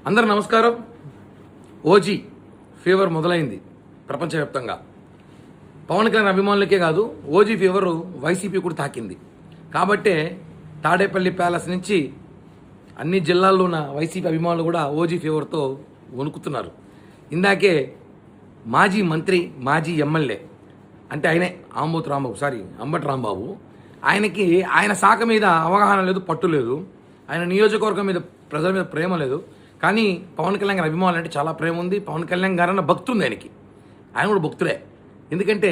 అందరూ నమస్కారం. OG fever మొదలైంది ప్రపంచవ్యాప్తంగా. పవన్ కళ్యాణ్ అభిమానులకే కాదు, ఓజీ ఫీవర్ వైసీపీ కూడా తాకింది. కాబట్టే తాడేపల్లి ప్యాలెస్ నుంచి అన్ని జిల్లాల్లో ఉన్న వైసీపీ అభిమానులు కూడా ఓజీ ఫీవర్తో వణుకుతున్నారు. ఇందాకే మాజీ మంత్రి, మాజీ ఎమ్మెల్యే అంటే ఆయనే అంబటి రాంబాబు, ఆయన శాఖ మీద అవగాహన లేదు, పట్టు లేదు. ఆయన నియోజకవర్గం మీద, ప్రజల మీద ప్రేమ లేదు. కానీ పవన్ కళ్యాణ్ గారి అభిమానులు అంటే చాలా ప్రేమ ఉంది. పవన్ కళ్యాణ్ గారన్న భక్తి ఉంది ఆయనకి. ఆయన కూడా భక్తుడే. ఎందుకంటే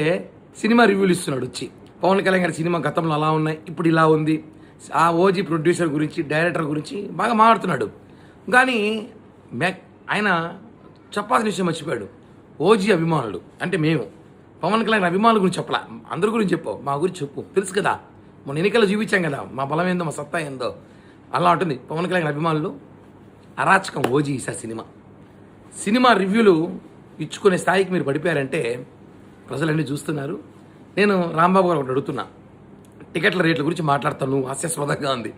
సినిమా రివ్యూలు ఇస్తున్నాడు వచ్చి. పవన్ కళ్యాణ్ గారి సినిమా గతంలో అలా ఉన్నాయి, ఇప్పుడు ఇలా ఉంది. ఆ ఓజీ ప్రొడ్యూసర్ గురించి, డైరెక్టర్ గురించి బాగా మాట్లాడుతున్నాడు. కానీ ఆయన చెప్పాల్సిన విషయం మర్చిపోయాడు. ఓజీ అభిమానులు అంటే మేము పవన్ కళ్యాణ్ అభిమానుల గురించి చెప్పలా, అందరి గురించి చెప్పు, మా గురించి చెప్పు. తెలుసు కదా, మొన్న ఎన్నికల్లో చూపించాం కదా మా బలం ఏందో, మా సత్తా ఏందో. అలా ఉంటుంది పవన్ కళ్యాణ్ అభిమానులు. అరాచకం ఓజీ. ఈసారి సినిమా రివ్యూలు ఇచ్చుకునే స్థాయికి మీరు పడిపోయారంటే ప్రజలన్నీ చూస్తున్నారు. నేను రాంబాబు గారు ఒకటి అడుగుతున్నా, టికెట్ల రేట్ల గురించి మాట్లాడతాను. హాస్యాస్పదంగా ఉంది.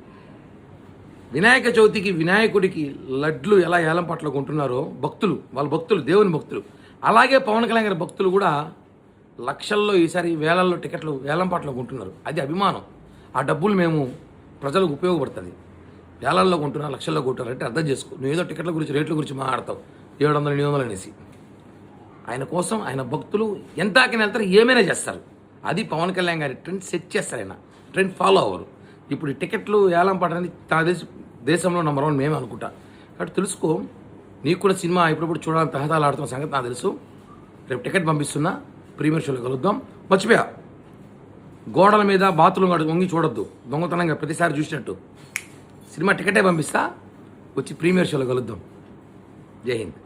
వినాయక చవితికి వినాయకుడికి లడ్లు ఎలా ఏలం పట్ల కొంటున్నారో భక్తులు, వాళ్ళ భక్తులు, దేవుని భక్తులు, అలాగే పవన్ కళ్యాణ్ గారి భక్తులు కూడా లక్షల్లో, ఈసారి వేలల్లో టికెట్లు వేలం పట్ల కొంటున్నారు. అది అభిమానం. ఆ డబ్బులు మేము ప్రజలకు ఉపయోగపడుతుంది. వేలల్లో కొంటున్నా, లక్షల్లో కొంటున్నారు అంటే అర్థం చేసుకో. నువ్వు ఏదో టికెట్ల గురించి, రేట్ల గురించి మాట్లాడతావు, 700 800 అనేసి. ఆయన కోసం ఆయన భక్తులు ఎంత ఆకిన వెళ్తారు, ఏమైనా చేస్తారు. అది పవన్ కళ్యాణ్ గారి ట్రెండ్ సెట్ చేస్తారు. ఆయన ట్రెండ్ ఫాలో అవ్వరు. ఇప్పుడు ఈ టికెట్లు ఏలం పడని దేశంలో నంబర్ 1 మేమే అనుకుంటా. కాబట్టి తెలుసుకో, నీకు కూడా సినిమా ఇప్పుడు చూడాలని తహతాలు ఆడుతున్న సంగతి నాకు తెలుసు. రేపు టికెట్ పంపిస్తున్నా, ప్రీమియర్ షోలో కలుద్దాం. మర్చిపోయా, గోడల మీద బాతులు వంగి చూడొద్దు, దొంగతనంగా ప్రతిసారి చూసినట్టు. సినిమా టికెటే పంపిస్తా, వచ్చి ప్రీమియర్ షోలో కలుద్దాం. జై హింద్.